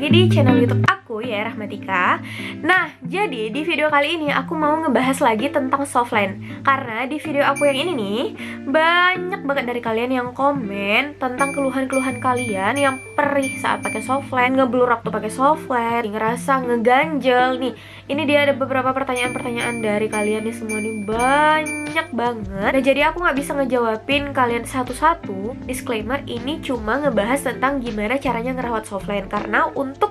lagi di channel YouTube aku ya, Rahmatika. Nah, jadi di video kali ini aku mau ngebahas lagi tentang softline. Karena di video aku yang ini nih, banyak banget dari kalian yang komen tentang keluhan-keluhan kalian yang perih saat pakai softline, ngeblur waktu pakai softline, ngerasa ngeganjel nih. Ini dia ada beberapa pertanyaan-pertanyaan dari kalian nih semua nih, banyak banget. Nah, jadi aku nggak bisa ngejawabin kalian satu-satu. Disclaimer, ini cuma ngebahas tentang gimana caranya ngerawat softline. Karena untuk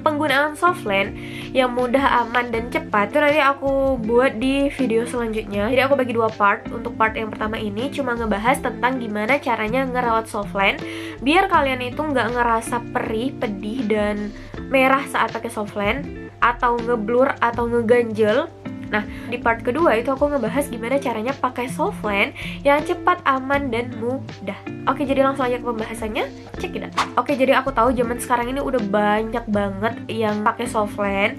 penggunaan softline yang mudah, aman, dan cepat itu nanti aku buat di video selanjutnya. Jadi aku bagi dua part. Untuk part yang pertama ini cuma ngebahas tentang gimana caranya ngerawat softline biar kalian itu nggak ngerasa perih, pedih, dan merah saat pakai softline, atau ngeblur atau ngeganjel. Nah, di part kedua itu aku ngebahas gimana caranya pakai softline yang cepat, aman, dan mudah. Oke, jadi langsung aja ke pembahasannya. Check it out. Oke, jadi aku tahu zaman sekarang ini udah banyak banget yang pakai softline.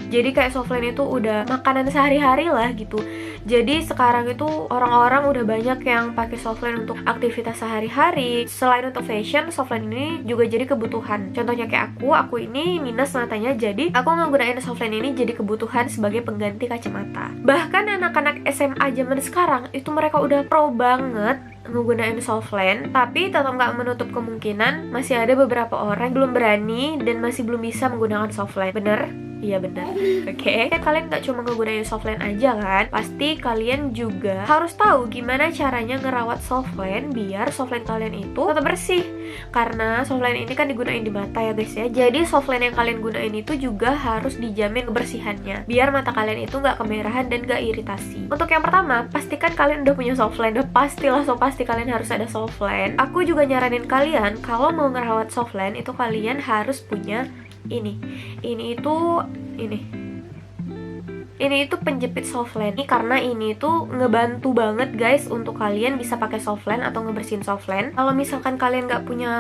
Jadi kayak softline itu udah makanan sehari-hari lah gitu. Jadi sekarang itu orang-orang udah banyak yang pakai softline untuk aktivitas sehari-hari. Selain untuk fashion, softline ini juga jadi kebutuhan. Contohnya kayak aku ini minus matanya, jadi aku nggunain softline ini jadi kebutuhan sebagai pengganti kacamata. Bahkan anak-anak SMA zaman sekarang itu mereka udah pro banget menggunakan softline, tapi tetap nggak menutup kemungkinan masih ada beberapa orang yang belum berani dan masih belum bisa menggunakan softline. Bener? Iya bener. Oke. Kalian nggak cuma ngegunain softline aja kan? Pasti kalian juga harus tahu gimana caranya ngerawat softline biar softline kalian itu tetap bersih. Karena softline ini kan digunain di mata ya guys ya. Jadi softline yang kalian gunain itu juga harus dijamin kebersihannya biar mata kalian itu nggak kemerahan dan nggak iritasi. Untuk yang pertama, pastikan kalian udah punya softline. Udah pastilah, pasti kalian harus ada softline. Aku juga nyaranin kalian kalau mau ngerawat softline itu kalian harus punya ini itu penjepit softline. Ini karena ini tuh ngebantu banget guys untuk kalian bisa pakai softline atau ngebersihin softline. Kalau misalkan kalian nggak punya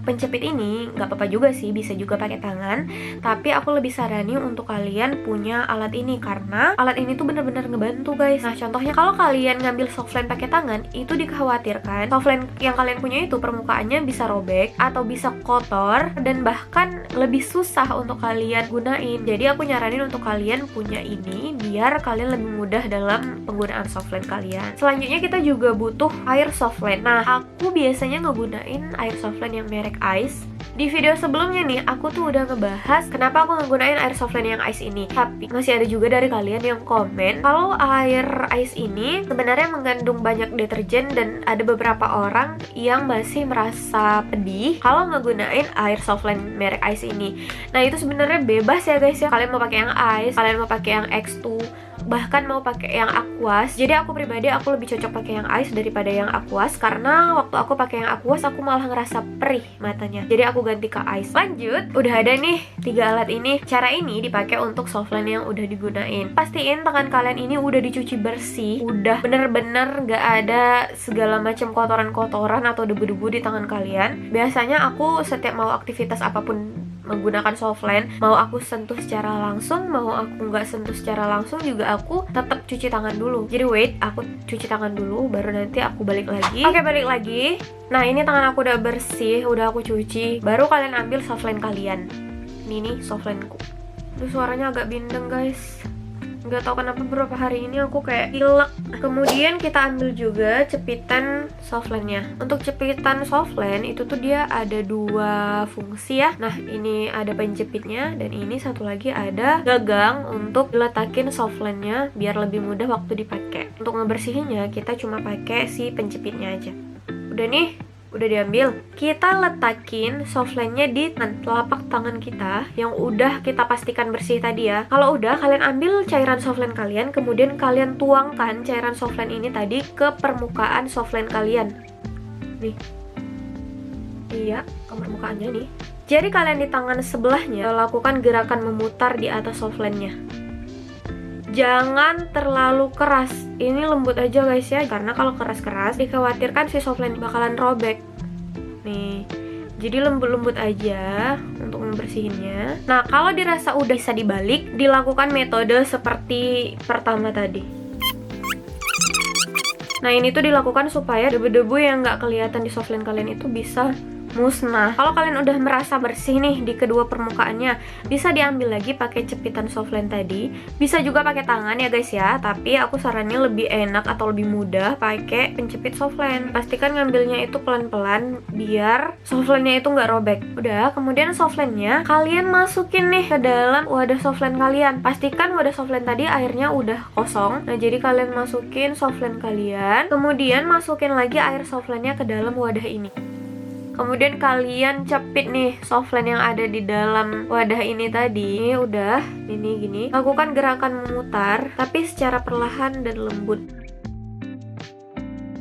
penjepit ini, nggak apa-apa juga sih, bisa juga pakai tangan. Tapi aku lebih saranin untuk kalian punya alat ini karena alat ini tuh bener-bener ngebantu guys. Nah, contohnya kalau kalian ngambil softline pakai tangan, itu dikhawatirkan softline yang kalian punya itu permukaannya bisa robek atau bisa kotor dan bahkan lebih susah untuk kalian gunain. Jadi aku nyaranin untuk kalian punya ini biar kalian lebih mudah dalam penggunaan softline kalian. Selanjutnya kita juga butuh air softline. Nah, aku biasanya ngegunain air softline yang merek Ice. Di video sebelumnya nih, aku tuh udah ngebahas kenapa aku ngegunain air softline yang Ice ini. Tapi masih ada juga dari kalian yang komen kalau air Ice ini sebenarnya mengandung banyak deterjen dan ada beberapa orang yang masih merasa pedih kalau ngegunain air softline merek Ice ini. Nah, itu sebenarnya bebas ya guys ya. Kalian mau pakai yang Ice, kalian mau pakai yang X2, bahkan mau pakai yang Aquas. Jadi aku pribadi aku lebih cocok pakai yang Ice daripada yang Aquas karena waktu aku pakai yang Aquas aku malah ngerasa perih matanya. Jadi aku ganti ke Ice. Lanjut, udah ada nih 3 alat ini. Cara ini dipakai untuk softline yang udah digunain. Pastiin tangan kalian ini udah dicuci bersih, udah bener-bener gak ada segala macam kotoran-kotoran atau debu-debu di tangan kalian. Biasanya aku setiap mau aktivitas apapun menggunakan softline, mau aku sentuh secara langsung, mau aku nggak sentuh secara langsung juga aku tetap cuci tangan dulu. Jadi wait, aku cuci tangan dulu baru nanti aku balik lagi. Oke, balik lagi. Nah, ini tangan aku udah bersih, udah aku cuci. Baru kalian ambil softline kalian. Ini nih softlineku. Aduh, suaranya agak bindeng guys. Nggak tahu kenapa beberapa hari ini aku kayak pilek. Kemudian kita ambil juga cepitan softline-nya. Untuk cepitan softline itu tuh dia ada 2 fungsi ya. Nah, ini ada penjepitnya dan ini satu lagi ada gagang untuk diletakin softline-nya biar lebih mudah waktu dipakai. Untuk ngebersihinnya kita cuma pakai si penjepitnya aja. Udah nih, udah diambil. Kita letakin softline-nya di telapak tangan kita yang udah kita pastikan bersih tadi ya. Kalau udah, kalian ambil cairan softline kalian, kemudian kalian tuangkan cairan softline ini tadi ke permukaan softline kalian. Nih. Iya, ke permukaannya nih. Jadi kalian di tangan sebelahnya lakukan gerakan memutar di atas softline-nya. Jangan terlalu keras. Ini lembut aja guys ya, karena kalau keras-keras dikhawatirkan si softline bakalan robek. Nih, jadi lembut-lembut aja untuk membersihinnya. Nah, kalau dirasa udah bisa dibalik, dilakukan metode seperti pertama tadi. Nah, ini tuh dilakukan supaya debu-debu yang nggak kelihatan di softline kalian itu bisa musnah. Kalau kalian udah merasa bersih nih di kedua permukaannya, bisa diambil lagi pakai cepitan softline tadi. Bisa juga pakai tangan ya guys ya, tapi aku sarannya lebih enak atau lebih mudah pakai penjepit softline. Pastikan ngambilnya itu pelan-pelan biar softline-nya itu nggak robek. Udah, kemudian softline-nya kalian masukin nih ke dalam wadah softline kalian. Pastikan wadah softline tadi airnya udah kosong. Nah, jadi kalian masukin softline kalian, kemudian masukin lagi air softline-nya ke dalam wadah ini. Kemudian kalian cepit nih softline yang ada di dalam wadah ini tadi. Udah, ini gini. Lakukan gerakan memutar, tapi secara perlahan dan lembut.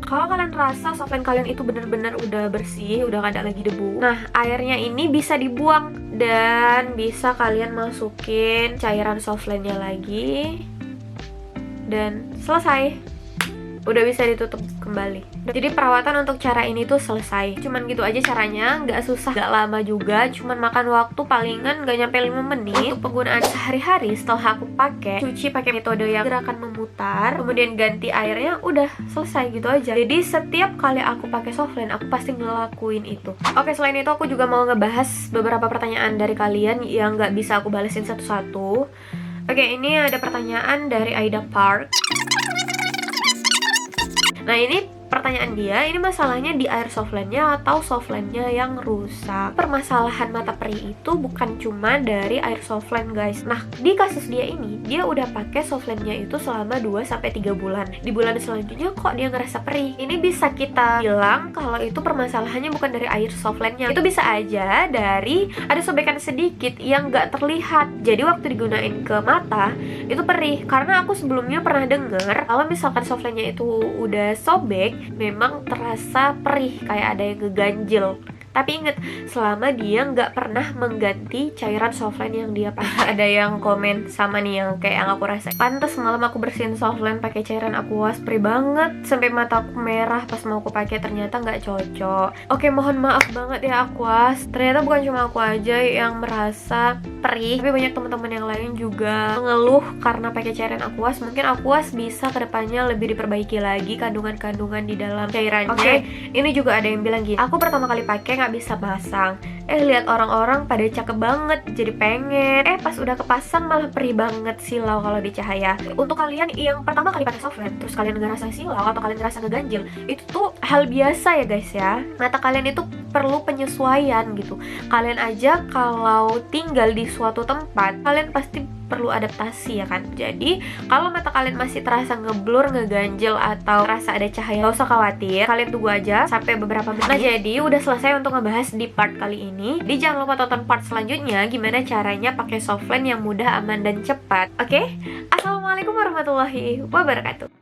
Kalau kalian rasa softline kalian itu bener-bener udah bersih, udah gak ada lagi debu, nah airnya ini bisa dibuang dan bisa kalian masukin cairan softline-nya lagi dan selesai. Udah bisa ditutup kembali. Jadi perawatan untuk cara ini tuh selesai. Cuman gitu aja caranya, nggak susah, nggak lama juga, cuman makan waktu palingan nggak nyampe 5 menit. Untuk penggunaan sehari-hari setelah aku pakai, cuci pakai metode yang gerakan memutar, kemudian ganti airnya, udah selesai gitu aja. Jadi setiap kali aku pakai softline, aku pasti ngelakuin itu. Oke, selain itu aku juga mau ngebahas beberapa pertanyaan dari kalian yang nggak bisa aku balesin satu-satu. Oke, ini ada pertanyaan dari Aida Park. Nah, ini pertanyaan dia, ini masalahnya di air softline-nya atau softline-nya yang rusak. Permasalahan mata perih itu bukan cuma dari air softline guys. Nah, di kasus dia ini, dia udah pakai softline-nya itu selama 2-3 bulan. Di bulan selanjutnya kok dia ngerasa perih. Ini bisa kita bilang kalau itu permasalahannya bukan dari air softline-nya. Itu bisa aja dari ada sobekan sedikit yang nggak terlihat. Jadi waktu digunain ke mata, itu perih. Karena aku sebelumnya pernah denger kalau misalkan softline-nya itu udah sobek, memang terasa perih, kayak ada yang ngeganjel. Tapi inget, selama dia nggak pernah mengganti cairan softline yang dia pakai. Ada yang komen sama nih yang kayak yang aku rasa, pantes semalam aku bersihin softline pakai cairan Aquas, perih banget sampai mata aku merah pas mau aku pakai, ternyata nggak cocok. Oke, mohon maaf banget ya Aquas, ternyata bukan cuma aku aja yang merasa perih, tapi banyak teman-teman yang lain juga mengeluh karena pakai cairan Aquas. Mungkin Aquas bisa kedepannya lebih diperbaiki lagi kandungan-kandungan di dalam cairannya. Oke, ini juga ada yang bilang gini, aku pertama kali pakai nggak bisa pasang, lihat orang-orang pada cakep banget, jadi pengen, pas udah kepasang malah perih banget, silau kalau di cahaya. Untuk kalian yang pertama kali pakai softline terus kalian ngerasa silau atau kalian ngerasa ngeganjil, itu tuh hal biasa ya guys ya. Mata kalian itu perlu penyesuaian gitu. Kalian aja kalau tinggal di suatu tempat, kalian pasti perlu adaptasi ya kan. Jadi kalau mata kalian masih terasa ngeblur, ngeganjel atau rasa ada cahaya, gak usah khawatir, kalian tunggu aja sampai beberapa menit. Nah, jadi udah selesai untuk ngebahas di part kali ini. Jadi jangan lupa tonton part selanjutnya gimana caranya pakai softline yang mudah, aman, dan cepat. Oke? Assalamualaikum warahmatullahi wabarakatuh.